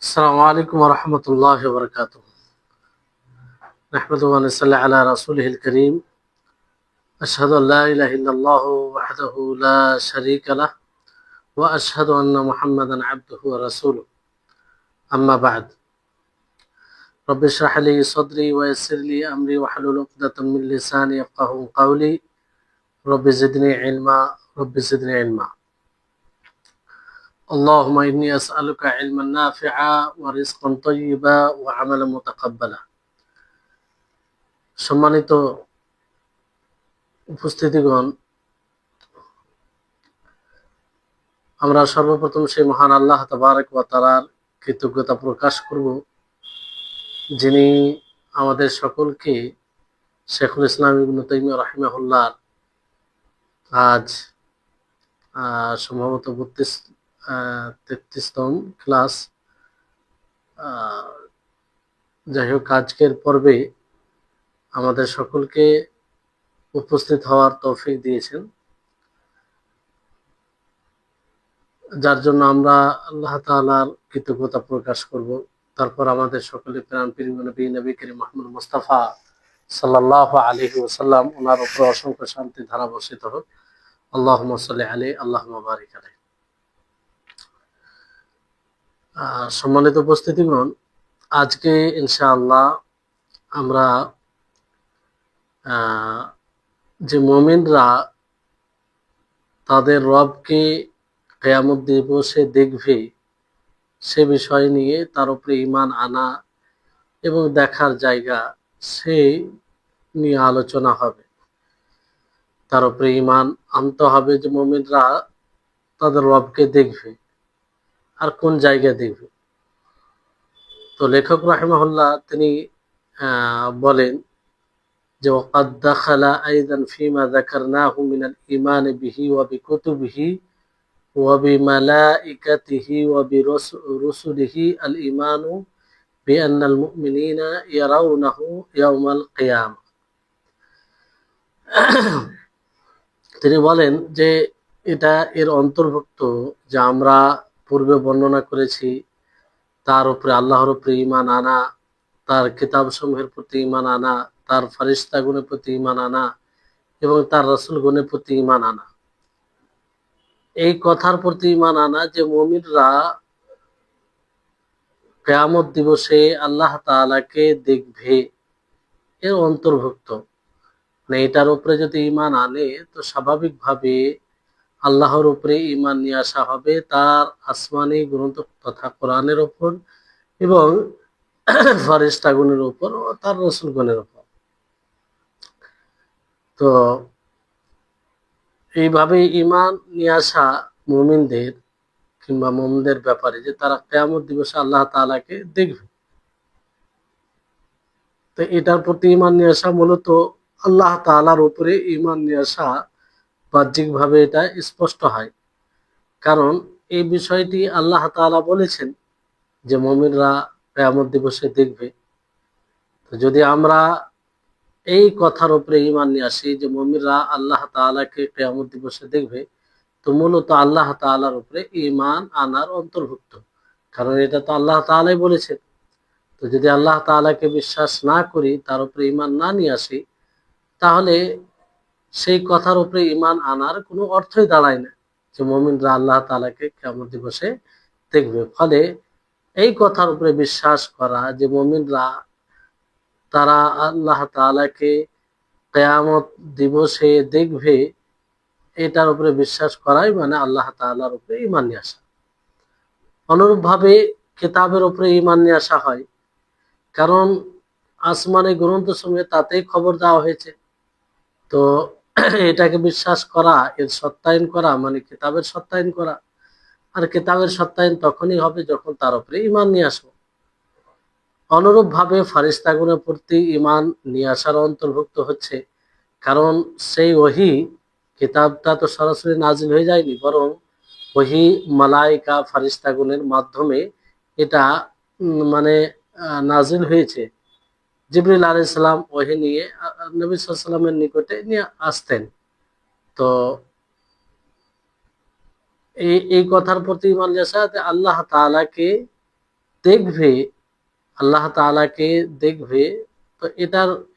আসসালামু আলাইকুম ওয়া রাহমাতুল্লাহি ওয়া বারাকাতুহু। নাহমাদুহু ওয়া নুসাল্লি আলা রাসূলিহিল কারীম। আশহাদু আল লা ইলাহা ইল্লাল্লাহু ওয়াহদাহু লা শারীকা লাহ ওয়া আশহাদু আন্না মুহাম্মাদান আবদুহু ওয়া রাসূলুহু। আম্মা বা'দ। রব্বি ইশরাহ লি সাদরি ওয়া ইয়াসসির লি আমরি ওয়াহলুল উকদাতাম মিন লিসানি ইয়াফকাহু কাওলি। রব্বি জিদনি ইলমা, রব্বি জিদনি ইলমা। আল্লাহুম্মা ইন্নী আসআলুকা ইলমান নাফিআ ওয়া রিজকান তাইয়্যিবা ওয়া আমালান মুতাকাব্বালা। সম্মানিত উপস্থিতিগণ, আমরা সর্বপ্রথম সেই মহান আল্লাহ তাবারক ওয়া তাআলার কৃতজ্ঞতা প্রকাশ করব, যিনি আমাদের সকলকে শেখুল ইসলাম ইবনে তাইমিয়া রাহিমাহুল্লাহ আজ সম্ভবত 33তম ক্লাস, যাই হোক, আজকের পর্বে আমাদের সকলকে উপস্থিত হওয়ার তৌফিক দিয়েছেন, যার জন্য আমরা আল্লাহ তাআলার কৃতজ্ঞতা প্রকাশ করব। তারপর আমাদের সকলে প্রাণ প্রিয় নবী করিম মুহাম্মদ মুস্তাফা সাল্লাল্লাহু আলাইহি ওয়াসাল্লাম ওনার উপর অসংখ্য শান্তি ধারা বর্ষিত হোক। আল্লাহুম্মা সাল্লি আলাইহি, আল্লাহুম্মা বারিক আলাইহি। সম্মানিত উপস্থিতিগণ, আজকে ইনশাআল্লাহ আমরা যে মুমিনরা তাদের রবকে কিয়ামত দিবসে দেখবে সে বিষয় নিয়ে, তার উপরে ঈমান আনা এবং দেখার জায়গা সে নিয়ে আলোচনা হবে। তার উপরে ঈমান আনতে হবে যে মুমিনরা তাদের রবকে দেখবে, আর কোন জায়গায় দেখবে। তো লেখক রাহিমাহুল্লাহ তিনি বলেন যে ওয়াকাদ দাখালা আইদান ফিমা যাকারনাহু মিনাল ঈমান বিহি ওয়া বিকুতুবিহি ওয়া বিমালাইকাতিহি ওয়া বিরুসুলিহি আল ঈমানু বিআন্নাল মুমিনিনা ইয়ারাউনাহু ইয়াওমাল কিয়ামা। তিনি বলেন যে এটা এর অন্তর্ভুক্ত যে আমরা পূর্বে বর্ণনা করেছি, তার উপরে আল্লাহর উপরে ঈমান আনা, তার কিতাবসমূহের প্রতি ঈমান আনা, তার ফেরেশতাগণের প্রতি ঈমান আনা এবং তার রাসূলগণের প্রতি ঈমান আনা। এই কথার প্রতি ঈমান আনা যে মুমিনরা কিয়ামত দিবসে আল্লাহ তাআলাকে দেখবে, এর অন্তর্ভুক্ত। মানে এটার উপরে যদি ঈমান আনে তো স্বাভাবিকভাবে আল্লাহর উপরে ঈমান নিয়ে আসা হবে, তার আসমানি গ্রন্থ তথা কোরআনের উপর এবং ফেরেশতাগণের উপর ও তার রাসূলগণের উপর। তো এইভাবে ঈমান নিয়ে আসা মুমিনদের কিংবা মুমিনদের ব্যাপারে যে তারা কিয়ামত দিবসে আল্লাহ তাআলাকে দেখবে, তো এটার প্রতি ঈমান নিয়ে আসা মূলত আল্লাহ তাআলার উপরে ঈমান নিয়ে আসা বাহ্যিকভাবে এটা স্পষ্ট হয়। কারণ এই বিষয়টি আল্লাহ তাআলা বলেছেন যে মুমিনরা কিয়ামত দিবসে দেখবে। তো যদি আমরা এই কথার উপরে ঈমান নিয়ে আসি যে মুমিনরা আল্লাহ তাআলাকে কিয়ামত দিবসে দেখবে, তো মূলত আল্লাহ তাআলার উপরে ঈমান আনার অন্তর্ভুক্ত। কারণ এটা তো আল্লাহ তাআলাই বলেছেন। তো যদি আল্লাহ তাআলাকে বিশ্বাস না করি, তার উপরে ঈমান না নিয়ে আসি, তাহলে সেই কথার উপরে ঈমান আনার কোনো অর্থই দাঁড়ায় না যে মুমিনরা আল্লাহ তাআলাকে কিয়ামত দিবসে দেখবে। ফলে এই কথার উপরে বিশ্বাস করা যে মুমিনরা তারা আল্লাহ তাআলাকে কিয়ামত দিবসে দেখবে, এটার উপরে বিশ্বাস করাই মানে আল্লাহ তাআলার উপরে ঈমান নিয়ে আসা। অনুরূপভাবে কিতাবের উপরে ঈমান নিয়ে আসা হয়, কারণ আসমানি গ্রন্থসমূহে তাতেই খবর দেওয়া হয়েছে। তো এটাকে বিশ্বাস করা, এর সত্যায়ন করা মানে কিতাবের সত্যায়ন করা। আর কিতাবের সত্যায়ন তখনই হবে যখন তার উপরে ঈমান নিয়ে আসবো। অনুরূপভাবে ফেরেশতাগণের প্রতি ঈমান নিয়ে আসার অন্তর্ভুক্ত হচ্ছে, কারণ সেই ওহী, কিতাবটা তো সরাসরি নাজিল হয়ে যায়নি, বরং ওহী মালায়েকা ফেরেশতাগণের মাধ্যমে এটা মানে নাজিল হয়েছে। জিবরিল আলাইহিস সালাম ওহী নিয়ে নবী সাল্লাল্লাহু আলাইহি ওয়াসাল্লামের নিকটে নিয়ে আসতেন। তো এই কথার প্রতি ঈমান নিয়ে আসা যে আল্লাহ তাআলাকে দেখবে, আল্লাহ তাআলাকে দেখবে, তো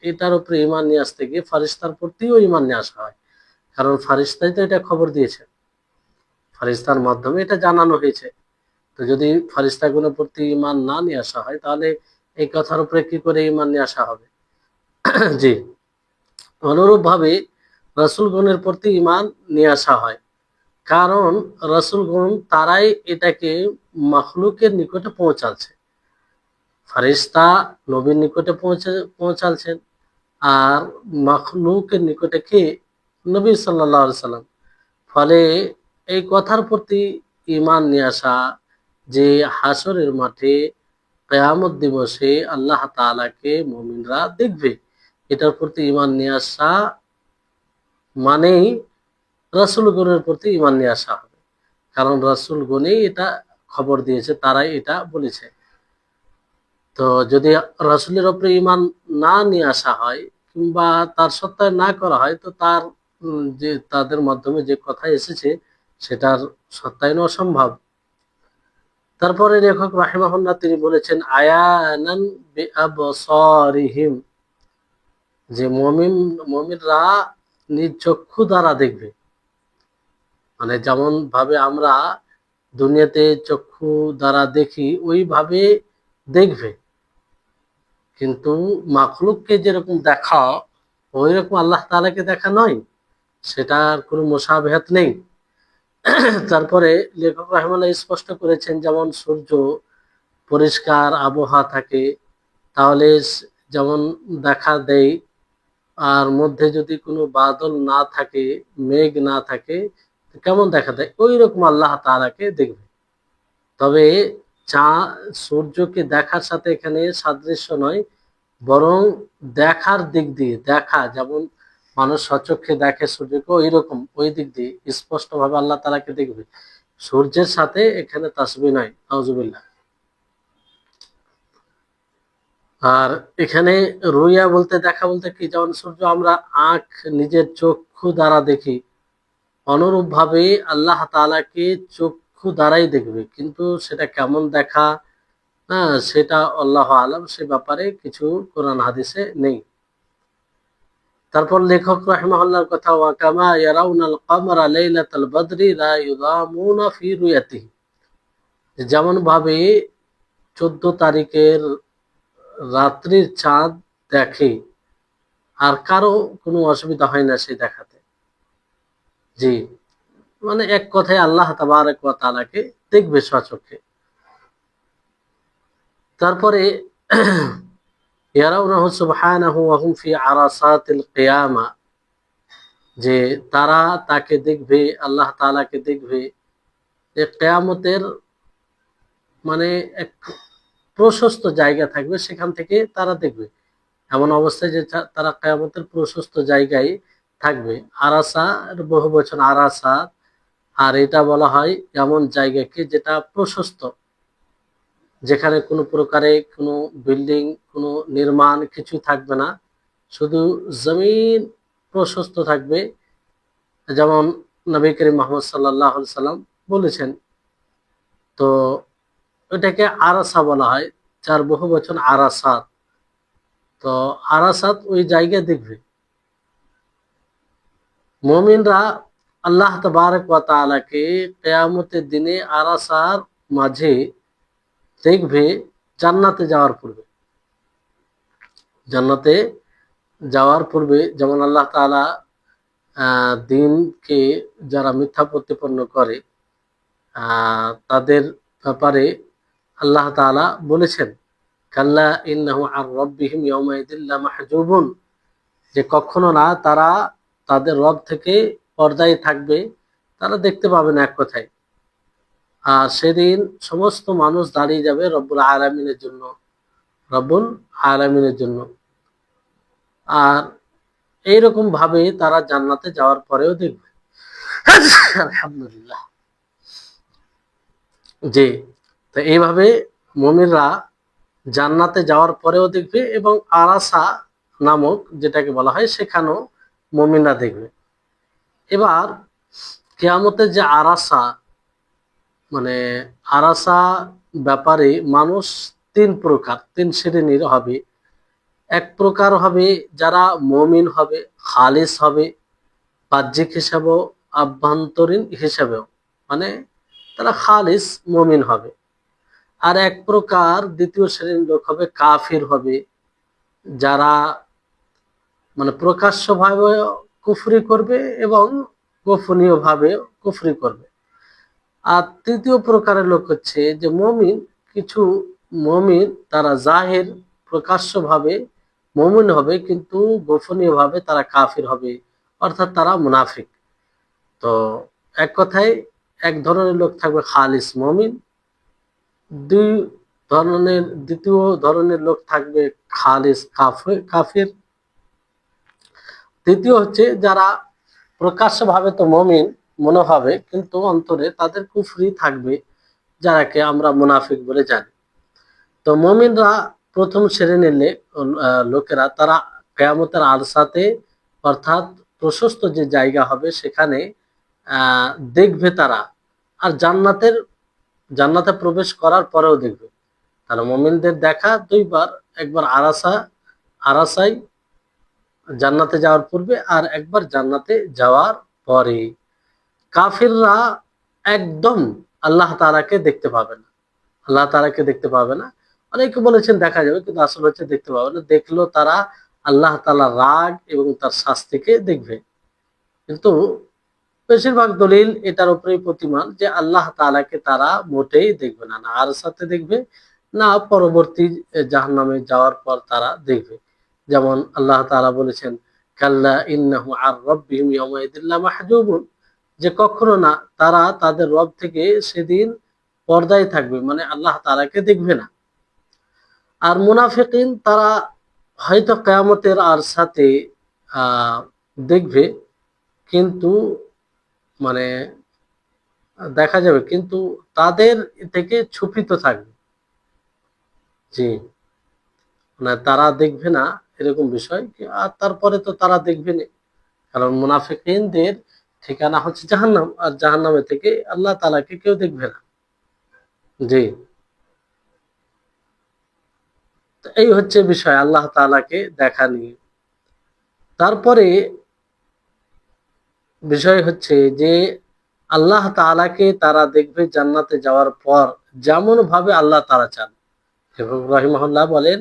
এটার উপরে ঈমান নিয়ে আসতে গিয়ে ফারিস্তার প্রতিও ঈমান নিয়ে আসা হয়। কারণ ফারিস্তাই তো এটা খবর দিয়েছে, ফারিস্তার মাধ্যমে এটা জানানো হয়েছে। তো যদি ফারিস্তাগুলোর প্রতি ঈমান না নিয়ে আসা হয়, তাহলে এই কথার উপরে কি করে ঈমান নিয়ে আসা হবে? জি, অনুরূপভাবে রাসূলগণের প্রতি ঈমান নিয়ে আসা হয়। কারণ রাসূলগণ তারাই এটাকে মাখলুকের নিকটে পৌঁছাচ্ছে। ফারিস্তা নবীর নিকটে পৌঁছাচ্ছেন, আর মাখলুকের নিকটে কে? নবী সাল্লাল্লাহু আলাইহি সাল্লাম। ফলে এই কথার প্রতি ঈমান নিয়ে আসা যে হাসরের মাঠে কিয়ামত দিবসে আল্লাহ তাআলাকে মুমিনরা দেখবে, এটার প্রতি ঈমান নিয়ে আসা মানেই রাসূলগণের প্রতি ঈমান নিয়ে আসা হবে। কারণ রাসূলগণই এটা খবর দিয়েছে, তারাই এটা বলেছে। তো যদি রাসূলের উপরে ঈমান না নিয়ে আসা হয় কিংবা তার সত্যায়ন না করা হয়, তো তার যে তাদের মাধ্যমে যে কথা এসেছে সেটার সত্যায়ন অসম্ভব। তারপরে লেখক রাহিমাহুল্লাহ তিনি বলেছেন আয়ানান বিআবসারিহিম, যে মুমিনরা নিজ চক্ষু দ্বারা দেখবে। মানে যেমন ভাবে আমরা দুনিয়াতে চক্ষু দ্বারা দেখি ওইভাবে দেখবে, কিন্তু মাখলুককে যেরকম দেখা ওই রকম আল্লাহ তাআলাকে দেখা নয়, সেটার কোনো মুশাবাহাত নেই। তারপরে লেখক রাহিমাহুল্লাহ স্পষ্ট করেছেন, যেমন সূর্য পরিষ্কার আবহাওয়া থাকে তাহলে যেমন দেখা দেয়, আর মধ্যে যদি কোনো বাদল না থাকে, মেঘ না থাকে, কেমন দেখা দেয়, ওই রকম আল্লাহ তাআলাকে দেখবে। তবে সূর্যকে দেখার সাথে এখানে সাদৃশ্য নয়, বরং দেখার দিক দিয়ে, দেখা যেমন মানুষ সচক্ষে দেখে সূর্যকে, ওই রকম ওই দিক দিয়ে স্পষ্ট ভাবে আল্লাহ তাআলাকে দেখবে। সূর্যের সাথে এখানে তাসবিহ নয়, আউযুবিল্লাহ। আর এখানে রুইয়া বলতে দেখা বলতে কি, যেমন সূর্য আমরা নিজের চক্ষু দ্বারা দেখি, অনুরূপ ভাবে আল্লাহ তাআলাকে চক্ষু দ্বারাই দেখবে, কিন্তু সেটা কেমন দেখা, হ্যাঁ, সেটা আল্লাহু আলাম, সে ব্যাপারে কিছু কোরআন হাদিসে নেই। তারপর লেখক রাহিমাহুল্লাহর কথা, ওয়া কামা ইয়ারাউনাল কমারা লাইলাতাল বদরি লা ইউদামুনা ফি রুয়াতিহি, যেমন ভাবে 14 তারিখের রাত্রির চাঁদ দেখে, আর কারো কোনো অসুবিধা হয় না সেই দেখাতে। জি, মানে এক কথায় আল্লাহ তাবারক ওয়া তাআলাকে দেখবে স্বচক্ষে। তারপরে ইয়ারাউনাহু সুবহানাহু ওয়া হুম ফি আরাসাতিল কিয়ামা, যে তারা তাকে দেখবে, আল্লাহ তাআলাকে দেখবে, যে কিয়ামতের মানে এক প্রশস্ত জায়গা থাকবে, সেখান থেকে তারা দেখবে। এমন অবস্থায় যে তারা কিয়ামতের প্রশস্ত জায়গায় থাকবে। আরাসা এর বহু বচন আরাসা, আর এটা বলা হয় এমন জায়গাকে যেটা প্রশস্ত, যেখানে কোনো প্রকারে কোনো বিল্ডিং, কোনো নির্মাণ কিছু থাকবে না, শুধু জমিন প্রশস্ত থাকবে। যেমন নবী করিম মুহাম্মদ সাল্লাল্লাহু আলাইহি সাল্লাম বলেছেন। তো এটাকে আরাসা বলা হয়, যার বহু বচন আরাসাত। তো আরাসাত ওই জায়গায় দেখবে মুমিনরা আল্লাহ তাবারক ওয়া তাআলাকে কিয়ামতের দিনে আরাসার মাঝে দেখবে, জান্নাতে যাওয়ার পূর্বে। জান্নাতে যাওয়ার পূর্বে যেমন আল্লাহ তাআলা দিনকে যারা মিথ্যা প্রতিপন্ন করে তাদের ব্যাপারে আল্লাহ তাআলা বলেছেন, কাল্লা ইন্নাহু আর রাব্বিহিম ইয়াওমাইযিন লামাহজুবুন, যে কখনো না, তারা তাদের রব থেকে পর্দায় থাকবে, তারা দেখতে পাবে না এক কথায়। আর সেদিন সমস্ত মানুষ দাঁড়িয়ে যাবে রব্বুল আলামিনের জন্য, রব্বুল আলামিনের জন্য। আর এইরকম ভাবে তারা জান্নাতে যাওয়ার পরেও দেখবে। আলহামদুলিল্লাহ। জি, তো এইভাবে মুমিনরা জান্নাতে যাওয়ার পরেও দেখবে, এবং আরাসা নামক যেটাকে বলা হয় সেখানেও মুমিনরা দেখবে। এবার কিয়ামতের যে আরাসা, মানে আরাসা ব্যাপারে মানুষ তিন শ্রেণীর হবে। এক প্রকার হবে যারা মুমিন হবে, খালিস হবে, বাহ্যিক হিসাবেও আভ্যন্তরীণ হিসাবেও, মানে তারা খালিস মুমিন হবে। আর এক প্রকার দ্বিতীয় শ্রেণীর লোক হবে কাফির হবে, যারা মানে প্রকাশ্যভাবে কুফরি করবে এবং গোপনীয়ভাবে কুফরি করবে। আর তৃতীয় প্রকারের লোক হচ্ছে যে মুমিন, কিছু মুমিন তারা জাহির প্রকাশ্যভাবে মুমিন হবে কিন্তু গোপনীয়ভাবে তারা কাফির হবে, অর্থাৎ তারা মুনাফিক। তো এক কথায় এক ধরনের লোক থাকবে খালিস মুমিন, দ্বিতীয় ধরনের লোক থাকবে খালিস কাফির। তৃতীয় হচ্ছে যারা প্রকাশ্যভাবে তো মুমিন মনে হবে কিন্তু অন্তরে তাদের কুফরি থাকবে, যারাকে আমরা মুনাফিক বলে জানি। তো মুমিনরা প্রথম শ্রেণীর লোকেরা তারা কিয়ামতের আরসাতে, অর্থাৎ প্রশস্ত যে জায়গা হবে সেখানে দেখবে তারা। আর জান্নাতে প্রবেশ করার পরেও দেখবে। তাহলে মুমিনদের দেখা দুইবার, একবার আরাসাই জান্নাতে যাওয়ার পূর্বে, আর একবার জান্নাতে যাওয়ার পরে। কাফিররা একদম আল্লাহ তাআলাকে দেখতে পাবে না, আল্লাহ তাআলাকে দেখতে পাবে না। অনেকে বলেছেন দেখা যাবে, কিন্তু আসলে হচ্ছে দেখতে পাবে না। দেখলেও তারা আল্লাহ তাআলার রাগ এবং তার শাস্তিকে দেখবে। কিন্তু বেশিরভাগ দলিল এটার উপরেই প্রতিমান যে আল্লাহ তাআলাকে তারা মোটেই দেখবে না, না আরসাতে দেখবে, না পরবর্তী জাহান্নামে যাওয়ার পর তারা দেখবে। যেমন আল্লাহ তাআলা বলেছেন, কাল্লা ইন্নাহু আর রাব্বিহিম ইয়াওমাইযিন লামাহজুবুন, যে কখনো না, তারা তাদের রব থেকে সেদিন পর্দায় থাকবে, মানে আল্লাহ তাআলাকে দেখবে না। আর মুনাফিকিন তারা হয়তো কিয়ামতের আরসাতে দেখবে, কিন্তু মানে দেখা যাবে, কিন্তু তাদের থেকে ছুপিত থাকবে। জি, মানে তারা দেখবে না এরকম বিষয়। আর তারপরে তো তারা দেখবে না, কারণ মুনাফিকিনদের ঠিকানা হচ্ছে জাহান্নাম, আর জাহান্নামে থেকে আল্লাহ তাআলাকে কেউ দেখবে না। জি, তো এই হচ্ছে বিষয় আল্লাহ তাআলাকে দেখা নিয়ে। তারপরে বিষয় হচ্ছে যে আল্লাহ তাআলাকে তারা দেখবে জান্নাতে যাওয়ার পর, যেমন ভাবে আল্লাহ তাআলা চান। এবং রাহিমাহুল্লাহ বলেন,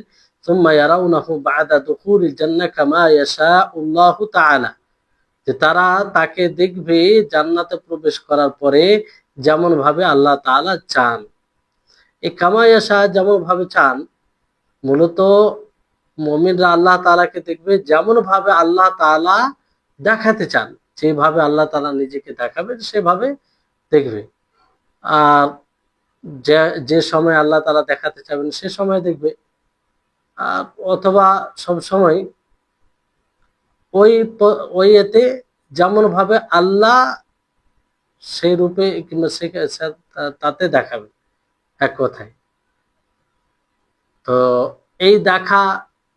সুম্মা ইয়ারাউনাহু বা'দা দুখুলিল জান্নাহ কামা ইয়াশাউল্লাহু তাআলা, যে তারা তাকে দেখবে জান্নাতে প্রবেশ করার পরে যেমন ভাবে আল্লাহ তাআলা চান। এই কামা ইয়াশা, যেমন ভাবে চান, মূলত মুমিনরা আল্লাহ তাআলাকে দেখবে যেমন ভাবে আল্লাহ তাআলা দেখাতে চান, যেভাবে আল্লাহ তাআলা নিজেকে দেখাবেন সেভাবে দেখবে। আর যে যে সময় আল্লাহ তাআলা দেখাতে চাবেন সে সময় দেখবে। অথবা সব সময় ওই এতে যেমন ভাবে আল্লাহ সেই রূপে কিংবা তাতে দেখাবে, এক কথায়। তো এই দেখা,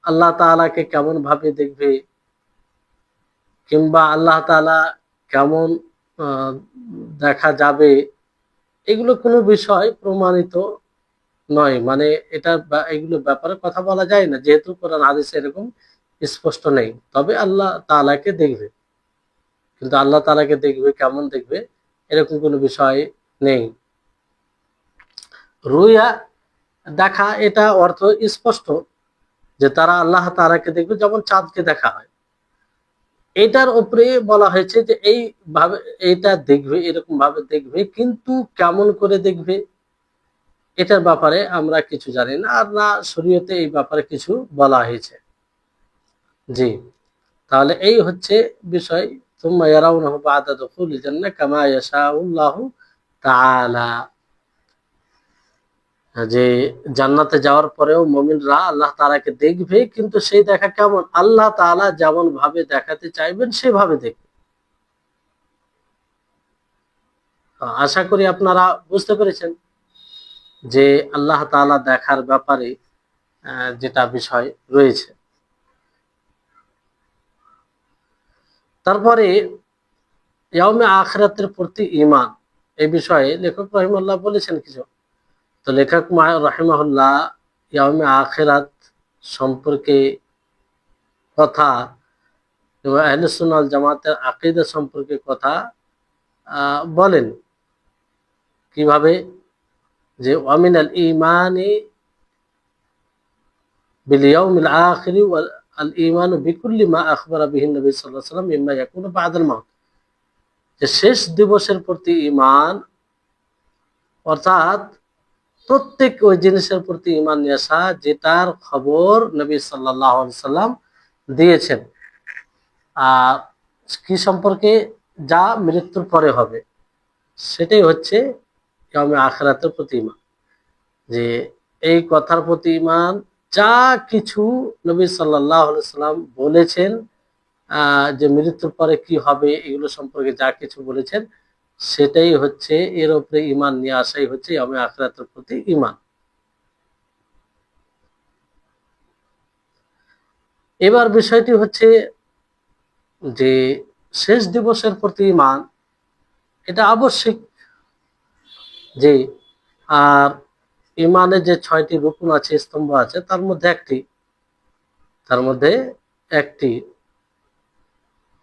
আল্লাহ তাআলাকে কেমন ভাবে দেখবে কিংবা আল্লাহ তাআলা কেমন দেখা যাবে, এগুলো কোনো বিষয় প্রমাণিত নয়। মানে এগুলো ব্যাপারে কথা বলা যায় না, যেহেতু কোরআন হাদিসে এরকম স্পষ্ট নেই। তবে আল্লাহ তাআলাকে দেখবে, কিন্তু আল্লাহ তাআলাকে দেখবে, কেমন দেখবে, এরকম কোনো বিষয় নেই। রুইয়া দেখা, এটা অর্থ স্পষ্ট যে তারা আল্লাহ তাআলাকে দেখবে যেমন চাঁদকে দেখা হয়। এটার উপরে বলা হয়েছে যে এইভাবে এটা দেখবে, এরকম ভাবে দেখবে, কিন্তু কেমন করে দেখবে এটার ব্যাপারে আমরা কিছু জানি না, আর না শরীয়তে এই ব্যাপারে কিছু বলা হয়েছে। জি, তাহলে এই হচ্ছে বিষয়। সুম্মা ইয়ারাউনাহু বা'দা দুখুলিল জান্নাহ কামা ইয়াশাউল্লাহু তাআলা, যে জান্নাতে যাওয়ার পরেও মুমিনরা আল্লাহ তাআলাকে দেখবে, কিন্তু সেই দেখা কেমন, আল্লাহ তাআলা যেমন ভাবে দেখাতে চাইবেন সেভাবে দেখবে। আশা করি আপনারা বুঝতে পেরেছেন যে আল্লাহ তাআলা দেখার ব্যাপারে যেটা বিষয় রয়েছে। তারপরে ইয়াউমে আখিরাতের প্রতি ঈমান, এই বিষয়ে লেখক রাহিমাহুল্লাহ বলেছেন কিছু। তো লেখক রাহিমাহুল্লাহ ইয়াউমে আখিরাত সম্পর্কে কথা এবং আহলে সুন্নাহ ওয়াল জামাতের আকীদা সম্পর্কে কথা বলেন কিভাবে, যে ওয়ামিনাল ইমানি বিল ইয়াউমিল আখির ওয়াল ঈমানু বিকুল্লি মা আখবারা বিহি নবী সাল্লাল্লাহু আলাইহি ওয়াসাল্লাম মিম্মা ইয়াকুনু বা'দাল মাউত, যে শেষ দিবসের প্রতি ঈমান অর্থাৎ প্রত্যেক ওই জিনিসের প্রতি ঈমান নিয়ে আসা যেটার খবর নবী সাল্লাল্লাহু আলাইহি ওয়াসাল্লাম দিয়েছেন, আর কি সম্পর্কে, যা মৃত্যুর পরে হবে, সেটাই হচ্ছে ইয়াউমে আখিরাতের প্রতি ঈমান। যে এই কথার প্রতি ঈমান, যা কিছু নবী সাল্লাল্লাহু আলাইহি ওয়াসাল্লাম বলেছেন যে মৃত্যুর পরে কি হবে এগুলো সম্পর্কে যা কিছু বলেছেন, সেটাই হচ্ছে, এর উপরে ঈমান নিয়ে আসাই হচ্ছে ইয়াউমে আখিরাতের প্রতি ঈমান। এবার বিষয়টি হচ্ছে যে শেষ দিবসের প্রতি ঈমান এটা আবশ্যিক, যে আর ঈমানের যে 6টি রুকুন আছে, স্তম্ভ আছে, তার মধ্যে একটি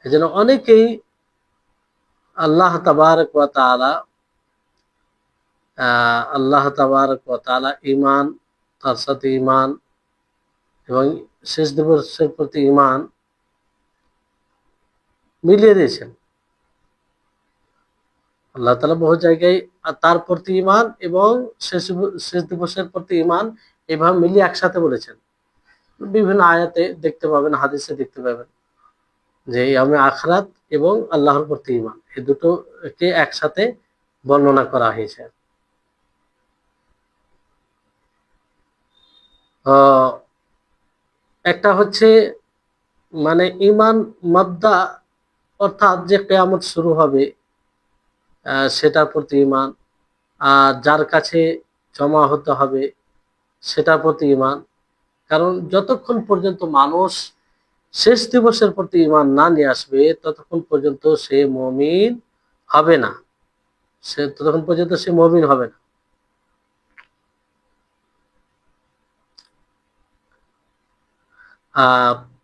এজন্য অনেকেই আল্লাহ তাবারক ওয়া তাআলা ঈমান, তার সাথে ঈমান এবং শেষ দিবসের প্রতি ঈমান মিলিয়ে দিয়েছেন। আল্লাহ তাআলা বহু জায়গায় তার প্রতি ঈমান এবং শেষ দিবসের প্রতি ঈমান এভাবে মিলিয়ে একসাথে বলেছেন। বিভিন্ন আয়াতে দেখতে পাবেন, হাদিসে দেখতে পাবেন যে ইয়াউমে আখিরাত এবং আল্লাহর প্রতি ঈমান এই দুটোকে একসাথে বর্ণনা করা হয়েছে। একটা হচ্ছে মানে ঈমান মাদ্দা, অর্থাৎ যে কিয়ামত শুরু হবে সেটার প্রতি ঈমান, আর যার কাছে জমা হতে হবে সেটার প্রতি ঈমান। কারণ যতক্ষণ পর্যন্ত মানুষ শেষ দিবসের প্রতি ঈমান না নিয়ে আসবে ততক্ষণ পর্যন্ত সে মুমিন হবে না, ততক্ষণ পর্যন্ত সে মুমিন হবে না।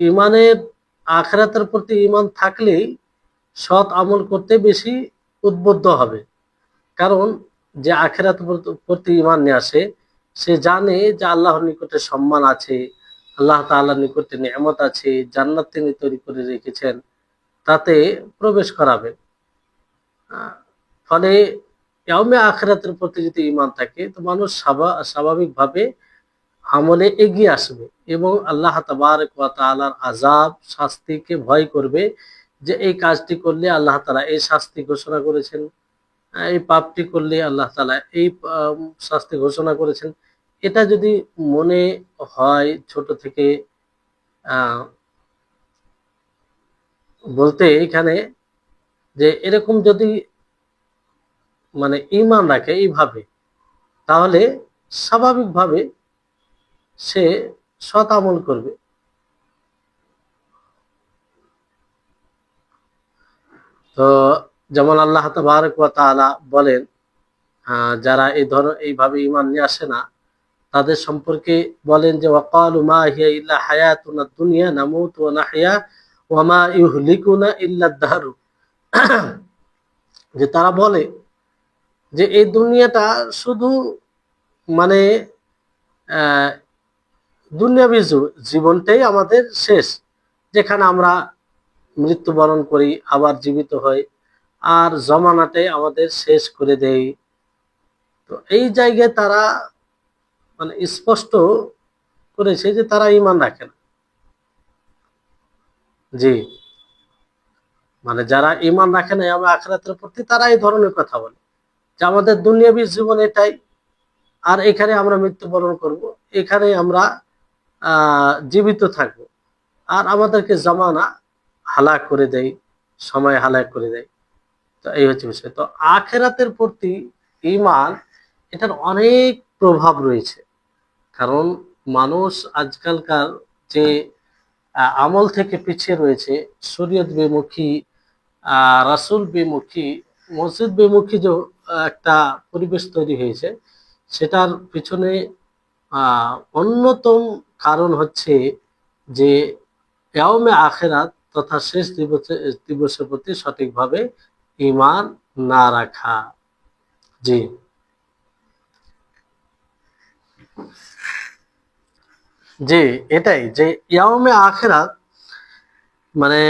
ঈমানের আখিরাতের প্রতি ঈমান থাকলেই সৎ আমল করতে বেশি উদ্বুদ্ধ হবে। কারণ যে আখিরাতের প্রতি ঈমান নিয়ে আসে সে জানে যে আল্লাহর নিকটে সম্মান আছে, আল্লাহ তাআলার নিকটে নিয়ামত আছে, জান্নাত তিনি তৈরি করে রেখেছেন, তাতে প্রবেশ করাবেন। ফলে ইয়াউমে আখিরাতের প্রতি যদি ঈমান থাকে তো মানুষ স্বাভাবিকভাবে আমলে এগিয়ে আসবে এবং আল্লাহ তাবারক ওয়া তাআলার আযাব, শাস্তিকে ভয় করবে, যে এই কাজটি করলে আল্লাহ তাআলা এই শাস্তি ঘোষণা করেছেন, এই পাপটি করলে আল্লাহ তাআলা এই শাস্তি ঘোষণা করেছেন। এটা যদি মনে হয় ছোট থেকে, বলতে এখানে যে এরকম যদি মানে ঈমান রাখে এইভাবে, তাহলে স্বাভাবিকভাবে সে সৎ আমল করবে। তো যেমন আল্লাহ তাবারক ওয়া তাআলা বলেন, যারা এইভাবে ঈমান নিয়ে আসে না তাদের সম্পর্কে বলেন যে ওয়াকালু মা হিয়া ইল্লা হায়াতুনা দুনিয়া নামুতু ওয়া নাহইয়া ওয়া মা ইউহলিকুনা ইল্লা দাহরু, যে তারা বলে যে এই দুনিয়াটা শুধু মানে দুনিয়াবী জীবনটাই আমাদের শেষ, যেখানে আমরা মৃত্যুবরণ করি আবার জীবিত হই, আর জমানাটাই আমাদের শেষ করে দেয়। তো এই জায়গায় তারা মানে স্পষ্ট করেছে যে তারা ঈমান রাখে না। জি, মানে যারা ঈমান রাখে না এবং আখিরাতের প্রতি, তারা এই ধরনের কথা বলে যে আমাদের দুনিয়াবী জীবন এটাই, আর এখানে আমরা মৃত্যুবরণ করব, এখানে আমরা জীবিত থাকব, আর আমাদেরকে জমানা হালাক করে দেয়, সময় হালাক করে দেয়। তো এই হচ্ছে বিষয়। তো আখিরাতের প্রতি ঈমান এটার অনেক প্রভাব রয়েছে, কারণ মানুষ আজকালকার যে আমল থেকে পিছিয়ে রয়েছে, শরীয়ত বিমুখী, রাসূল বিমুখী, মসজিদ বিমুখী যে একটা পরিবেশ তৈরি হয়েছে, সেটার পিছনে অন্যতম কারণ হচ্ছে যে ইয়াউমে আখিরাত তথা শেষ দিবসের প্রতি সঠিকভাবে ঈমান না রাখা। জি, জি, এটাই যে ইয়াউমে আখিরাত মানে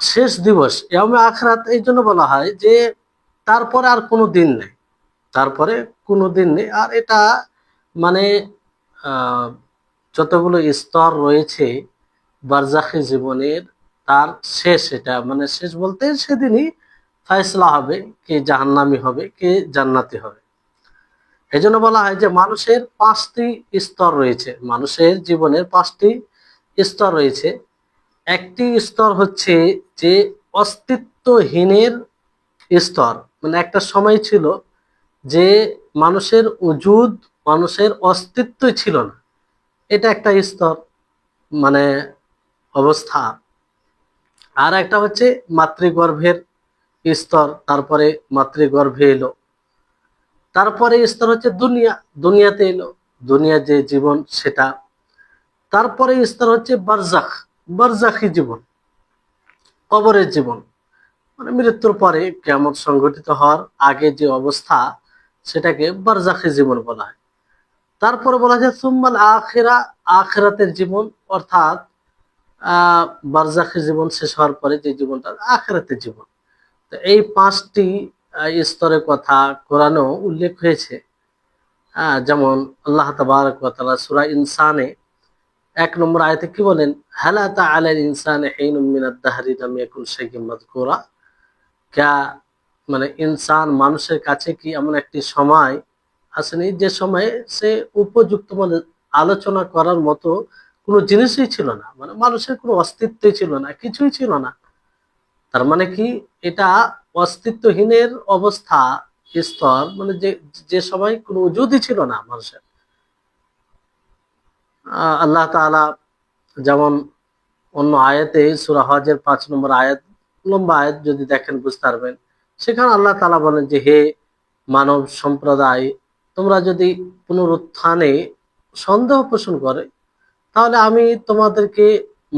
শেষ দিবস। ইয়াউমে আখিরাত এই জন্য বলা হয় যে তারপরে আর কোনো দিন নেই, তারপরে কোনো দিন নেই। আর এটা মানে আহ, যতগুলো স্তর রয়েছে বারজাখী জীবনের, তার শেষ, এটা মানে শেষ বলতে সেদিনই ফায়সালা হবে, কে জাহান্নামী হবে কে জান্নাতি হবে। এই জন্য বলা হয় যে মানুষের পাঁচটি স্তর রয়েছে, মানুষের জীবনের পাঁচটি স্তর রয়েছে। একটি স্তর হচ্ছে যে অস্তিত্বহীনের স্তর, মানে একটা সময় ছিল যে মানুষের উজুদ, মানুষের অস্তিত্বই ছিল না, এটা একটা স্তর, মানে অবস্থা। আর একটা হচ্ছে মাতৃগর্ভের স্তর, তারপরে মাতৃগর্ভে এলো, তারপরে স্তর হচ্ছে দুনিয়া, দুনিয়াতে এলো, দুনিয়া যে জীবন সেটা। তারপরে স্তর হচ্ছে বারজাখ, বারজাখী জীবন, কবরের জীবন, মানে মৃত্যুর পরে কিয়ামত সংঘটিত হওয়ার আগে যে অবস্থা সেটাকে বারজাখী জীবন বলা হয়। তারপরে বলা যায় সুম্মাল আখিরা, আখিরাতের জীবন, অর্থাৎ আহ বারজাখী জীবন শেষ হওয়ার পরে যে জীবনটা আখিরাতের জীবন। তো এই পাঁচটি স্তরের কথা কোরআনেও উল্লেখ হয়েছে। যেমন আল্লাহ তাবারক ওয়া তাআলা সূরা ইনসানে 1 নম্বর আয়াতে কি বলেন, হাল আতা আলাল ইনসানি হিনুম মিনাদ দাহরি লাম ইয়াকুন শাইয়্যান মাযকুরা। ক্যা মানে ইনসান, মানুষের কাছে কি এমন একটি সময় আসেনি যে সময়ে সে উপযুক্ত, মানে আলোচনা করার মতো কোনো জিনিসই ছিল না, মানে মানুষের কোনো অস্তিত্বই ছিল না, কিছুই ছিল না। তার মানে কি, এটা অস্তিত্বহীনের অবস্থা, স্তর, মানে যে যে সময় কোনো ওজুদই ছিল না মানুষের। আল্লাহ তাআলা যেমন অন্য আয়াতে সূরা হজের 5 নম্বর আয়াত, লম্বা আয়াত, যদি দেখেন বুঝতে পারবেন। সেখানে আল্লাহ তাআলা বলেন যে হে মানব সম্প্রদায়, তোমরা যদি পুনরুত্থানে সন্দেহ পোষণ করে, তাহলে আমি তোমাদেরকে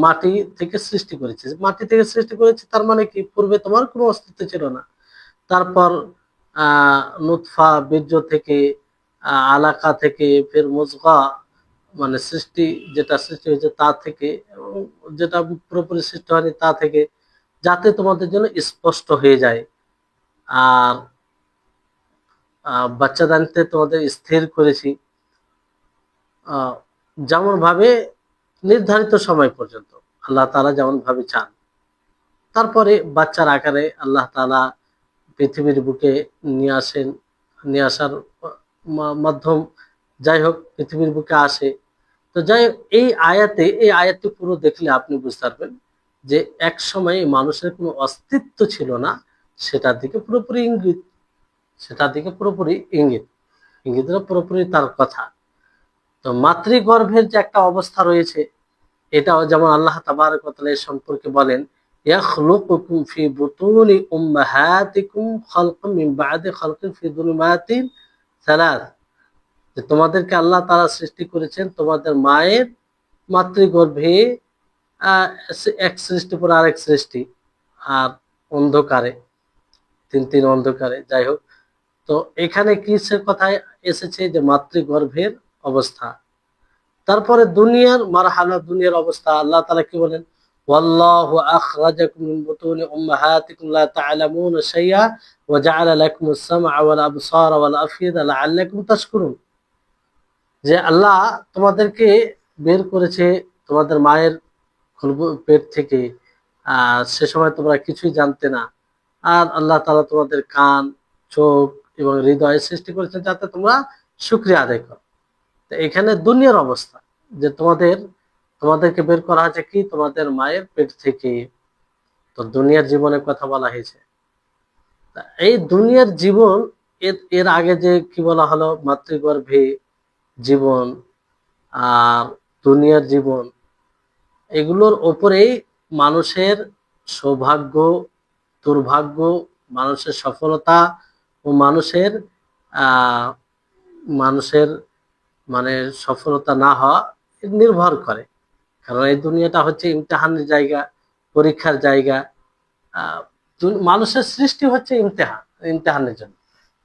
মাটি থেকে সৃষ্টি করেছি, মাটি থেকে সৃষ্টি করেছি, তার মানে কি পূর্বে তোমার কোনো অস্তিত্ব ছিল না। তারপর নুতফা, বীর্য থেকে, আলাকা থেকে, ফের মুজগা, মানে সৃষ্টি, যেটা সৃষ্টি হয়েছে তা থেকে, এবং যেটা পুরোপুরি সৃষ্টি হয়নি তা থেকে, যাতে তোমাদের জন্য স্পষ্ট হয়ে যায়। আর বাচ্চাদানিতে তোমাদের স্থির করেছি আহ, যেমন ভাবে নির্ধারিত সময় পর্যন্ত আল্লাহ তাআলা যেমন ভাবে চান। তারপরে বাচ্চার আকারে আল্লাহ তাআলা পৃথিবীর বুকে নিয়ে আসেন, নিয়ে আসার মাধ্যম, যাই হোক পৃথিবীর বুকে আসে। তো যাই হোক, এই আয়াতটি পুরো দেখলে আপনি বুঝতে পারবেন যে এক সময় মানুষের কোনো অস্তিত্ব ছিল না, সেটার দিকে পুরোপুরি ইঙ্গিত, সেটার দিকে পুরোপুরি ইঙ্গিত, ইঙ্গিতটা পুরোপুরি তার কথা। তো মাতৃগর্ভের যে একটা অবস্থা রয়েছে, এটাও যেমন আল্লাহ তাবারক ওয়া তাআলা এর সম্পর্কে বলেন, ইয়াখলুকুকুম ফি বুতুনি উম্মাহাতিকুম খালকাম মিন বা'দি খালকিন ফি যুলুমাতিন সালাস। যে তোমাদেরকে আল্লাহ তাআলা সৃষ্টি করেছেন তোমাদের মায়ের মাতৃগর্ভে, আহ, এক সৃষ্টি পর আরেক সৃষ্টি, আর অন্ধকারে, তিন তিন অন্ধকারে, যাই হোক। তো এখানে কিসের কথায় এসেছে, যে মাতৃগর্ভের অবস্থা। তারপরে দুনিয়ার মারহালা, দুনিয়ার অবস্থা, আল্লাহ তাআলা কি বলেন, ওয়াল্লাহু আখরাজাকুম মিন বুতুনি উম্মাহাতিকুম লা তা'লামুনা শাইআ ওয়া জাআলা লাকুমুস সামআ ওয়াল আবসারা ওয়াল আফইদা লাআল্লাকুম তাশকুরুন। যে আল্লাহ তোমাদেরকে বের করেছে তোমাদের মায়ের পেট থেকে, সে সময় তোমরা কিছুই জানতে না। আর আল্লাহ তাআলা তোমাদের কান, চোখ এবং হৃদয় সৃষ্টি করেছেন যাতে তোমরা শুকরিয়া আদায় করো। তো এখানে দুনিয়ার অবস্থা, যে তোমাদেরকে বের করা হয়েছে কি তোমাদের মায়ের পেট থেকে। তো দুনিয়ার জীবনের কথা বলা হয়েছে। তা এই দুনিয়ার জীবন, এর আগে যে কি বলা হলো, মাতৃগর্ভে জীবন আর দুনিয়ার জীবন, এগুলোর ওপরেই মানুষের সৌভাগ্য, দুর্ভাগ্য, মানুষের সফলতা ও মানুষের আহ মানুষের মানে সফলতা না হওয়া নির্ভর করে। কারণ এই দুনিয়াটা হচ্ছে ইমতিহানের জায়গা, পরীক্ষার জায়গা। আহ, মানুষের সৃষ্টি হচ্ছে ইমতিহানের জন্য,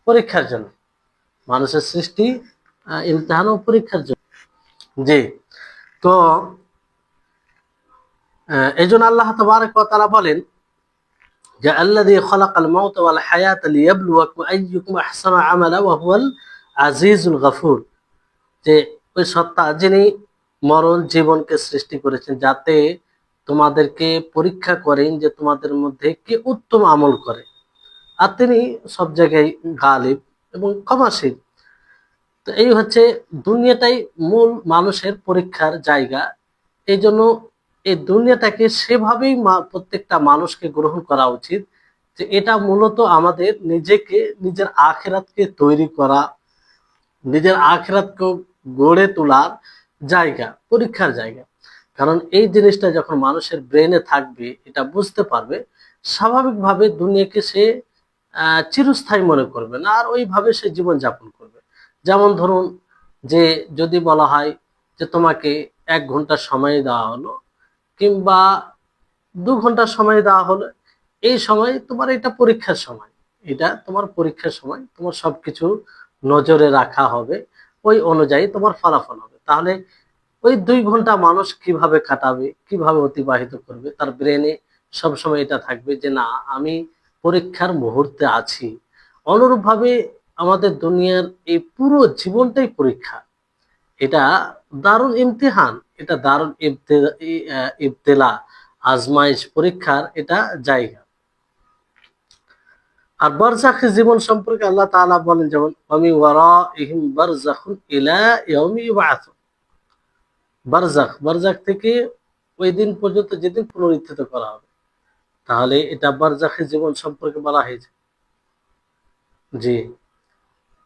পরীক্ষার জন্য। মানুষের সৃষ্টি ইমতিহান ও পরীক্ষার জন্য। জি। তো এই জন্য আল্লাহ তাবারক ওয়া তাআলা বলেন যে আল্লাযী খালাকাল মাউতা ওয়াল হায়াতা লিয়াবলুয়াকুম আইয়ুকুম আহসানু আমালা ওয়া হুয়াল আজিজুল গফুর। যে ওই সত্তা যিনি মরণ জীবনকে সৃষ্টি করেছেন যাতে তোমাদেরকে পরীক্ষা করেন যে তোমাদের মধ্যে কে উত্তম আমল করে, আর তিনি সব জায়গায় গালিব এবং ক্ষমাশীল। তো এই হচ্ছে দুনিয়াটাই মূল মানুষের পরীক্ষার জায়গা। এই জন্য এই দুনিয়াটাকে সেভাবেই প্রত্যেকটা মানুষকে গ্রহণ করা উচিত যে এটা মূলত আমাদের নিজের আখিরাতকে তৈরি করা, নিজের আখিরাতকে গড়ে তোলার জায়গা, পরীক্ষার জায়গা। কারণ এই জিনিসটা যখন মানুষের ব্রেনে থাকবে, এটা বুঝতে পারবে, স্বাভাবিকভাবে দুনিয়াকে সে চিরস্থায়ী মনে করবে না, আর ওইভাবে সে জীবন যাপন করবে। যেমন ধরুন যে যদি বলা হয় যে তোমাকে 1 ঘন্টা সময় দেওয়া হলো কিংবা 2 ঘন্টা সময় দেওয়া হলো, এই সময় তোমার এটা পরীক্ষার সময়, এটা তোমার পরীক্ষার সময়, তোমার সবকিছু নজরে রাখা হবে, ওই অনুযায়ী তোমার ফলাফল হবে। তাহলে ওই 2 ঘন্টা মানুষ কিভাবে কাটাবে, কিভাবে অতিবাহিত করবে, তার ব্রেনে সবসময় এটা থাকবে যে না, আমি পরীক্ষার মুহূর্তে আছি। অনুরূপভাবে আমাদের দুনিয়ার এই পুরো জীবনটাই পরীক্ষা। এটা দারুল ইমতিহান, এটা দারুল ইবতেলা, আজমাইশ, পরীক্ষার এটা জায়গা। আর বারজাখী জীবন সম্পর্কে আল্লাহ তাআলা বলেন যেমন ওয়ামি ওয়ারাইহিম বারজাখুন ইলা ইয়াউমি ইউবআসুন। বারজাখ থেকে ওই দিন পর্যন্ত যেদিন পুনরুত্থিত করা হবে। তাহলে এটা বারজাখী জীবন সম্পর্কে বলা হয়েছে। জি।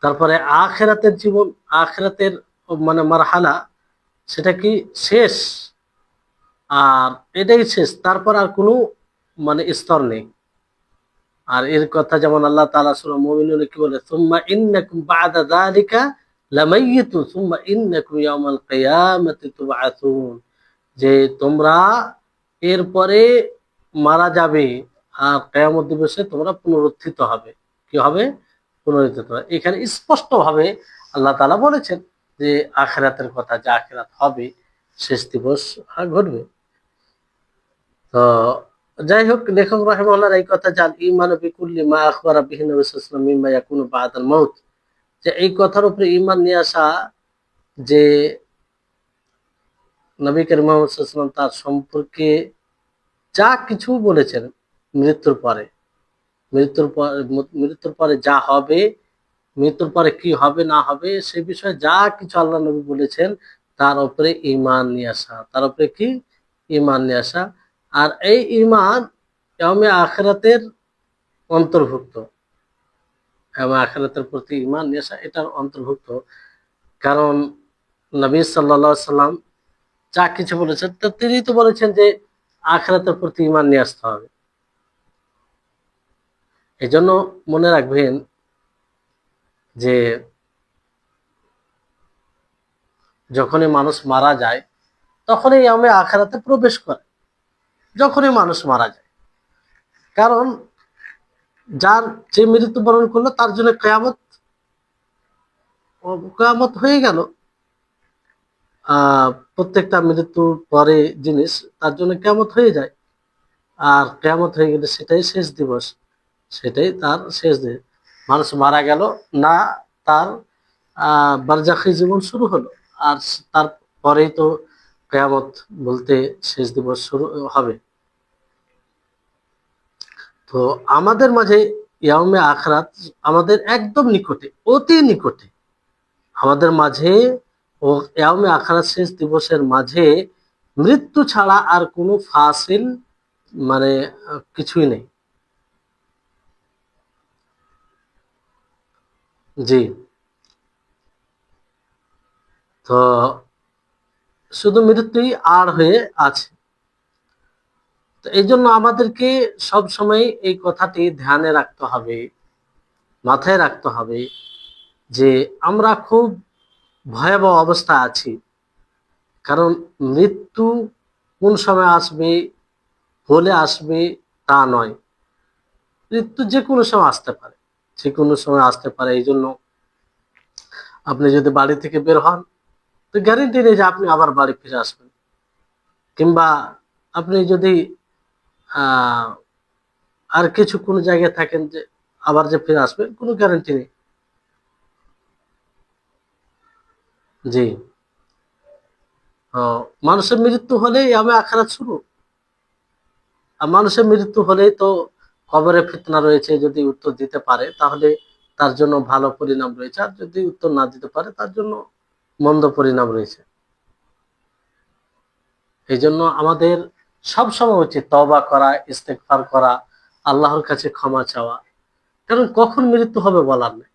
তারপরে আখিরাতের জীবন, আখিরাতের মানে মারহালা, সেটা কি শেষ, আর এটাই শেষ, তারপর আর কোনো মানে স্তর নেই। আর এর কথা যেমন আল্লাহ তাআলা সূরা মুমিনুনে কি বলে, সুম্মা ইন্নাকুম বা'দা যালিকা লামাইয়িতুন সুম্মা ইন্নাকুম ইয়াওমাল কিয়ামাতি তুবআসুন। যে তোমরা এরপরে মারা যাবে, আর কিয়ামত দিবসে তোমরা পুনরুত্থিত হবে। কি হবে? পুনরুত্থিত হবে। এখানে স্পষ্ট ভাবে আল্লাহ তাআলা বলেছেন যে আখিরাতের কথা, যে আখিরাত হবে, শেষ দিবস ঘটবে। তো যাই হোক, লেখক রাহিমাহুল্লাহ এই কথা, যান ঈমান বিকুল্লি মা আখবারা বিহি নবী সাল্লাল্লাহু আলাইহি ওয়াসাল্লাম মিম্মা ইয়াকুনু বাদাল মাউত, যে এই কথার উপরে ঈমান নিয়ে আসা যে নবী করিম মুহাম্মদ সাল্লাল্লাহু আলাইহি ওয়াসাল্লাম তার সম্পর্কে যা কিছু বলেছেন মৃত্যুর পরে, মৃত্যুর পরে যা হবে, মৃত্যুর পরে কি হবে না হবে, সে বিষয়ে যা কিছু আল্লাহ নবী বলেছেন তার উপরে ঈমান নিয়ে আসা, তার উপরে কি ঈমান নিয়ে আসা। আর এই ঈমান ইয়াউমে আখিরাতের অন্তর্ভুক্ত, এবং আখিরাতের প্রতি ঈমান নিয়ে আসা এটার অন্তর্ভুক্ত। কারণ নবী সাল্লাল্লাহু আলাইহি সাল্লাম যা কিছু বলেছেন, তো তিনি তো বলেছেন যে আখিরাতের প্রতি ঈমান নিয়ে আসতে হবে। এই জন্য মনে রাখবেন যে যখনই মানুষ মারা যায় তখনই ইয়াউমে আখিরাতে প্রবেশ করে, যখনই মানুষ মারা যায়। কারণ যার যে মৃত্যুবরণ করলো তার জন্য কিয়ামত, কিয়ামত হয়ে গেল। প্রত্যেকটা মৃত্যুর পরে জিনিস তার জন্য কিয়ামত হয়ে যায়, আর কিয়ামত হয়ে গেলে সেটাই শেষ দিবস, সেটাই তার শেষ দিন। মানুষ মারা গেল না, তার বারজাখী জীবন শুরু হলো, আর তারপরেই তো কিয়ামত বলতে শেষ দিবস শুরু হবে। তো আমাদের মাঝে ইয়াউমে আখরাত আমাদের একদম নিকটে, অতি নিকটে। আমাদের মাঝে ও ইয়াউমে আখরাত শেষ দিবসের মাঝে মৃত্যু ছাড়া আর কোনো ফাসিল মানে কিছুই নেই। জি। তো শুধু মৃত্যুই আর হয়ে আছে। তো এই জন্য আমাদেরকে সব সময় এই কথাটি ধ্যানে রাখতে হবে, মাথায় রাখতে হবে যে আমরা খুব ভয়াবহ অবস্থায় আছি। কারণ মৃত্যু কোন সময় আসবে, হলে আসবে তা নয়। মৃত্যু যে কোনো সময় আসতে পারে, যে কোনো সময় আসতে পারে। এই জন্য আপনি যদি বাড়ি থেকে বের হন, তো গ্যারেন্টি নেই যে আপনি আবার বাড়ি ফিরে আসবেন। কিংবা আপনি যদি আহ আর কিছু কোনো জায়গায় থাকেন, যে আবার যে ফিরে আসবেন, কোনো গ্যারেন্টি নেই। জি। তো মানুষের মৃত্যু হলেই আমি আখেরাত শুরু। আর মানুষের মৃত্যু হলেই তো কবরে ফিতনা রয়েছে। যদি উত্তর দিতে পারে তাহলে তার জন্য ভালো পরিণাম রয়েছে, আর যদি উত্তর না দিতে পারে তার জন্য মন্দ পরিণাম রয়েছে। এই জন্য আমাদের সব সময় উচিত তওবা করা, ইস্তেগফার করা, আল্লাহর কাছে ক্ষমা চাওয়া। কারণ কখন মৃত্যু হবে বলার নেই।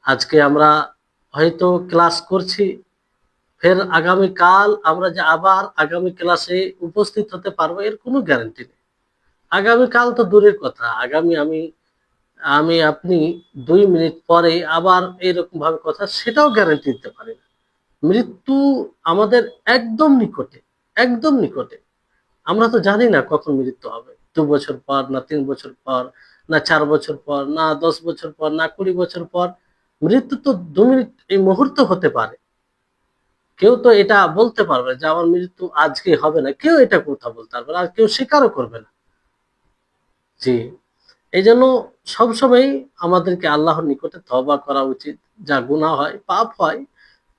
আজকে আমরা হয়তো ক্লাস করছি, ফের আগামীকাল আমরা যে আবার আগামী ক্লাসে উপস্থিত হতে পারবো এর কোনো গ্যারান্টি নেই। আগামীকাল তো দূরের কথা, আগামী আমি আমি আপনি 2 মিনিট পরে আবার এরকম ভাবে কথা, সেটাও গ্যারান্টি দিতে পারি না। মৃত্যু আমাদের একদম নিকটে, একদম নিকটে। আমরা তো জানি না কখন মৃত্যু হবে, 2 বছর পর, না 3 বছর পর, না 4 বছর পর, না 10 বছর পর, না 20 বছর পর। মৃত্যু তো 2 মিনিট এই মুহূর্তে হতে পারে। কেউ তো এটা বলতে পারবে যে আমার মৃত্যু আজকে হবে না, কেউ এটা কথা বলতে পারবে না, আর কেউ স্বীকারও করবে না। জি। এই জন্য সবসময় আমাদেরকে আল্লাহর নিকটে তওবা করা উচিত। যা গুনাহ হয়, পাপ হয়,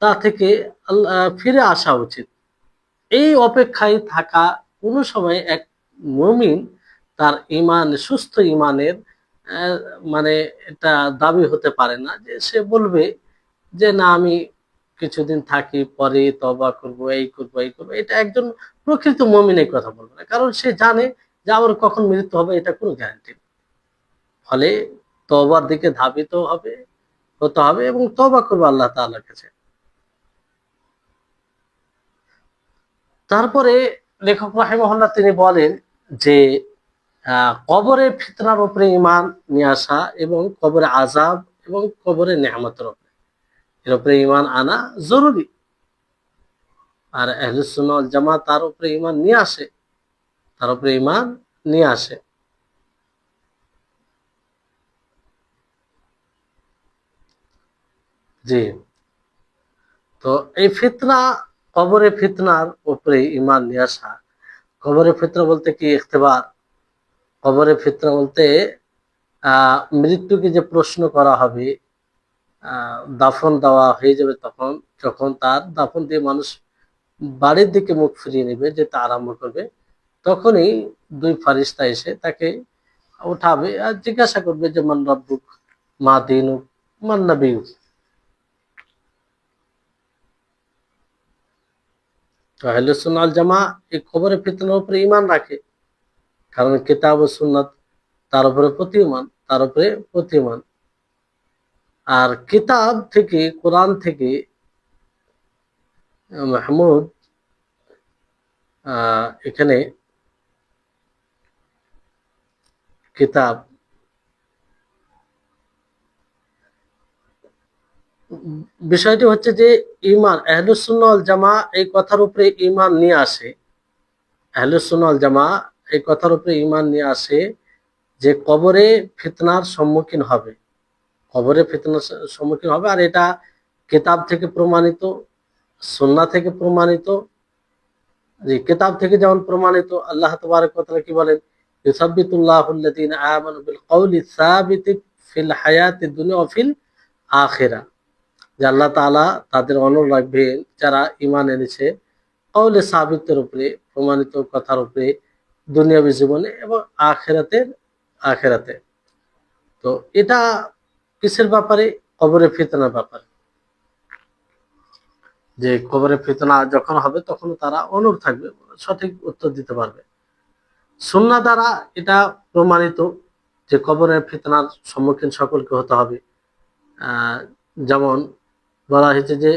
তা থেকে ফিরে আসা উচিত। এই অপেক্ষায় থাকা কোনো সময় এক মুমিন তার ঈমান, সুস্থ ঈমানের আহ, মানে এটা দাবি হতে পারে না যে সে বলবে যে না আমি কিছুদিন থাকি, পরে তওবা করব, এই করব, এই করব। এটা একজন প্রকৃত মুমিন এই কথা বলবে না, কারণ সে জানে যে আমার কখন মৃত্যু হবে এটা কোনো গ্যারান্টি নেই। ফলে তওবার দিকে ধাবিত হতে হবে এবং তওবা করবে আল্লাহ তাআলার কাছে। তারপরে লেখক রাহিমাহুল্লাহ তিনি বলেন যে কবরের ফিতনার উপরে ঈমান নিয়ে আসা এবং কবরে আযাব এবং কবরে নেয়ামতের উপরে, এর উপরে ঈমান আনা জরুরি। আর আহলুস সুন্নাহ ওয়াল জামাত তার উপরে ঈমান নিয়ে আসে, তার উপরে ঈমান নিয়ে আসে। জি। তো এই ফিতনা, কবরে ফিতনার উপরে ঈমান নিয়ে আসা। কবরে ফিতনা বলতে কি? ইখতিবার। কবরে ফিতনা বলতে মৃত্যুকে যে প্রশ্ন করা হবে, দাফন দেওয়া হয়ে যাবে তখন, যখন তার দাফন দিয়ে মানুষ বাড়ির দিকে মুখ ফিরিয়ে নেবে, যেতে আরম্ভ করবে, তখনই দুই ফারিস্তা এসে তাকে উঠাবে আর জিজ্ঞাসা করবে যে মান রাব্বুক, মা দীনুক, মান নাবিয়ুক। তো আহলে সুন্নাহ ওয়াল জামা এই কবরে ফিতনার উপরে ঈমান রাখে, কারণ কিতাব ও সুন্নাত তার উপরে প্রতীয়মান, তার উপরে প্রতীয়মান। আর কিতাব থেকে, কোরআন থেকে মাহমুদ এখানে কিতাব, বিষয়টি হচ্ছে যে ঈমান, আহলুস সুন্নাহ ওয়াল জামা এই কথার উপরে ঈমান নিয়ে আসে। আহলুস সুন্নাহ ওয়াল জামা এই কথার উপরে ঈমান নিয়ে আসে যে কবরে ফিতনার সম্মুখীন হবে, কবরে ফিতনার সম্মুখীন হবে। আর এটা কিতাব থেকে প্রমাণিত, সুন্নাহ থেকে প্রমাণিত। যে কিতাব থেকে যেমন প্রমাণিত, আল্লাহ তাবারক ওয়া তাআলা কি বলেন? ইউসাব্বিতুল্লাহুল্লাযীনা আমানু বিল কওলি সাবিতি ফিল হায়াতিদ দুনিয়া ওয়া ফিল আখিরাহ। যে আল্লাহ তাআলা তাদের অনড় রাখবেন যারা ঈমান এনেছে কওলে সাবিতের উপরে, প্রমাণিত কথার উপরে, দুনিয়াবী জীবনে এবং আখেরাতে। তো এটা কিসের ব্যাপারে? কবরের ফিতনার ব্যাপারে। যে কবরের ফিতনা যখন হবে তখন তারা অনড় থাকবে, সঠিক উত্তর দিতে পারবে। সুন্নাহ দ্বারা এটা প্রমাণিত যে কবরের ফিতনার সম্মুখীন সকলকে হতে হবে। আহ, যেমন বলা হয়েছে যে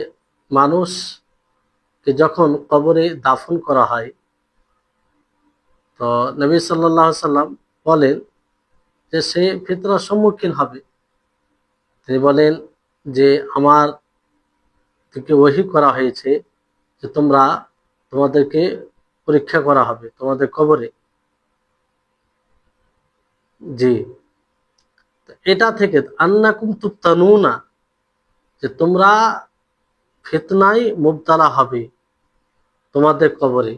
মানুষকে যখন কবরে দাফন করা হয়, তো নবী সাল্লাল্লাহু আলাইহি সাল্লাম বলেন যে সে ফিতনার সম্মুখীন হবে। তিনি বলেন যে আমার থেকে ওহী করা হয়েছে যে তোমাদেরকে পরীক্ষা করা হবে তোমাদের কবরে। জি, এটা থেকে আন্নাকুম তুফতানুনা, যে তোমরা ফিতনায় মুবতালা হবে তোমাদের কবরে।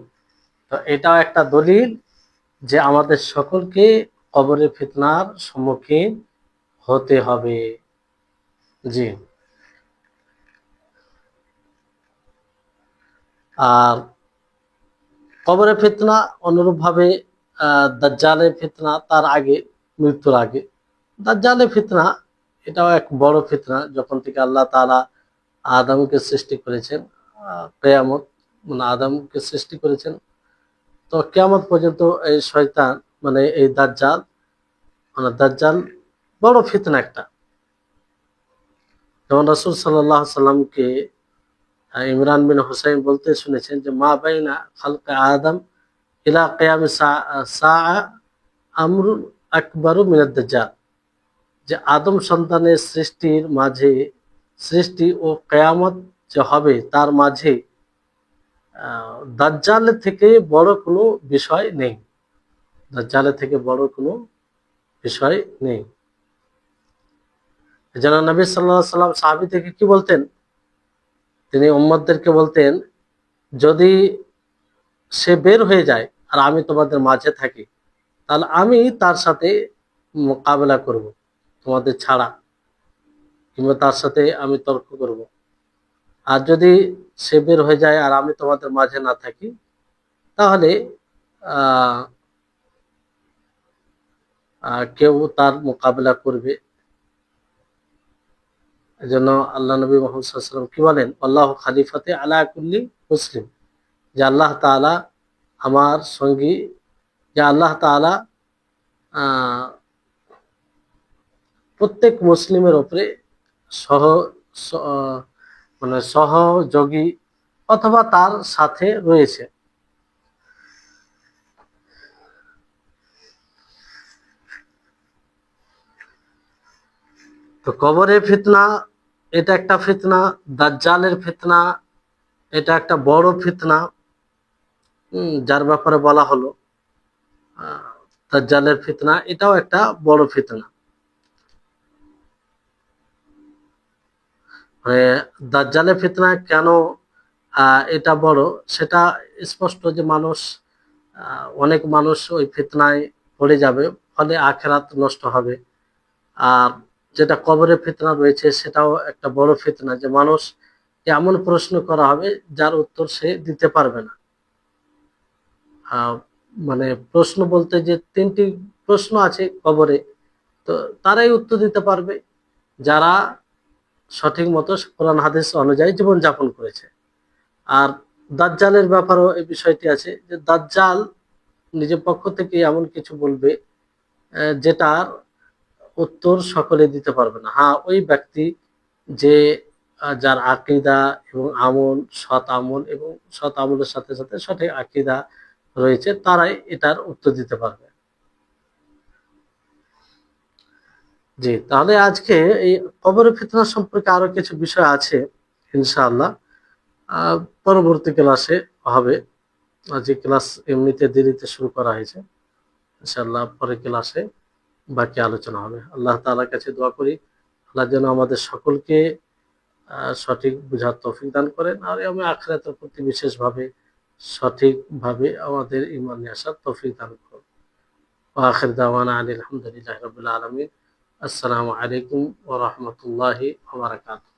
তো এটাও একটা দলিল যে আমাদের সকলকে কবরে ফিতনার সম্মুখীন হতে হবে। জি, আর কবরে ফিতনা অনুরূপভাবে দাজ্জালের ফিতনা তার আগে, মৃত্যুর আগে। দাজ্জালের ফিতনা এটাও এক বড় ফিতনা। যখন থেকে আল্লাহ তাআলা আদমকে সৃষ্টি করেছেন, কিয়ামত মানে আদমকে সৃষ্টি করেছেন, তো কিয়ামত পর্যন্ত এই শয়তান মানে এই দাজ্জাল মানে দাজ্জাল বড় ফিতনা একটা। যেমন রাসূল সাল্লাল্লাহু আলাইহি সাল্লামকে ইমরান বিন হুসাইন বলতে শুনেছেন যে মা বাইনা খালকে আদম ইলা কিয়াম সাআ আমরুন আকবারু মিনাদ দাজ্জাল, যে আদম সন্তানের সৃষ্টির মাঝে, সৃষ্টি ও কিয়ামত যে হবে তার মাঝে দাজ্জালের থেকে বড় কোনো বিষয় নেই। দাজ্জালের থেকে বড় কোনো বিষয় নেই। যেন নবী সাল্লাল্লাহু আলাইহি সাল্লাম সাহাবী থেকে কি বলতেন, তিনি উম্মতদেরকে বলতেন, যদি সে বের হয়ে যায় আর আমি তোমাদের মাঝে থাকি, তাহলে আমি তার সাথে মোকাবেলা করব তোমাদের ছাড়া, কিংবা তার সাথে আমি তর্ক করব। আর যদি সে বের হয়ে যায় আর আমি তোমাদের মাঝে না থাকি, তাহলে আহ কেউ তার মোকাবেলা করবে। এজন্য আল্লাহ নবী মুহাম্মদ সাল্লাল্লাহু আলাইহি ওয়াসাল্লাম কি বলেন, আল্লাহু খালিফাতে আলা কুল্লি মুসলিম, যে আল্লাহ তাআলা আমার সঙ্গী, যে আল্লাহ তাআলা আহ প্রত্যেক মুসলিমের উপরে সহ মানে সহযোগী অথবা তার সাথে রয়েছে। তো কবরের ফিতনা এটা একটা ফিতনা, দাজ্জালের ফিতনা এটা একটা বড় ফিতনা, যার ব্যাপারে বলা হলো দাজ্জালের ফিতনা এটাও একটা বড় ফিতনা। মানে দাজ্জালের ফিতনা কেন এটা বড়, সেটা স্পষ্ট যে অনেক মানুষ ওই ফিতনায় পড়ে যাবে, ফলে আখিরাত নষ্ট হবে। আর যেটা কবরের ফিতনা রয়েছে সেটাও একটা বড় ফিতনা, যে মানুষ এমন প্রশ্ন করা হবে যার উত্তর সে দিতে পারবে না। মানে প্রশ্ন বলতে যে 3টি প্রশ্ন আছে কবরে, তো তারাই উত্তর দিতে পারবে যারা সঠিক মতো কোরআন হাদিস অনুযায়ী জীবনযাপন করেছে। আর দাজ্জালের ব্যাপারেও এই বিষয়টি আছে যে দাজ্জাল নিজের পক্ষ থেকে এমন কিছু বলবে যেটার উত্তর সকলে দিতে পারবে না। হ্যাঁ, ওই ব্যক্তি যে যার আকীদা এবং আমল, সৎ আমল এবং সৎ আমলের সাথে সাথে সঠিক আকীদা রয়েছে, তারাই এটার উত্তর দিতে পারবে। জি, তাহলে আজকে এই কবরের ফিতনা সম্পর্কে আরো কিছু বিষয় আছে, ইনশাআল্লাহ পরবর্তী ক্লাসে হবে। যে ক্লাস এমনিতে দেরিতে শুরু করা হয়েছে, ইনশাআল্লাহ পরের ক্লাসে বাকি আলোচনা হবে। আল্লাহ তাআলার কাছে দোয়া করি, আল্লাহ যেন আমাদের সকলকে সঠিক বুঝার তৌফিক দান করেন, আর আমি আখিরাতের প্রতি বিশেষভাবে সঠিকভাবে আমাদের ঈমান নিয়ে আসার তৌফিক দান করুন। ওয়া আখির দাওয়ানা আনিল হামদুলিল্লাহি রাব্বিল আলামিন। আসসালামু আলাইকুম ওয়া রাহমাতুল্লাহি ওয়া বারাকাতুহু।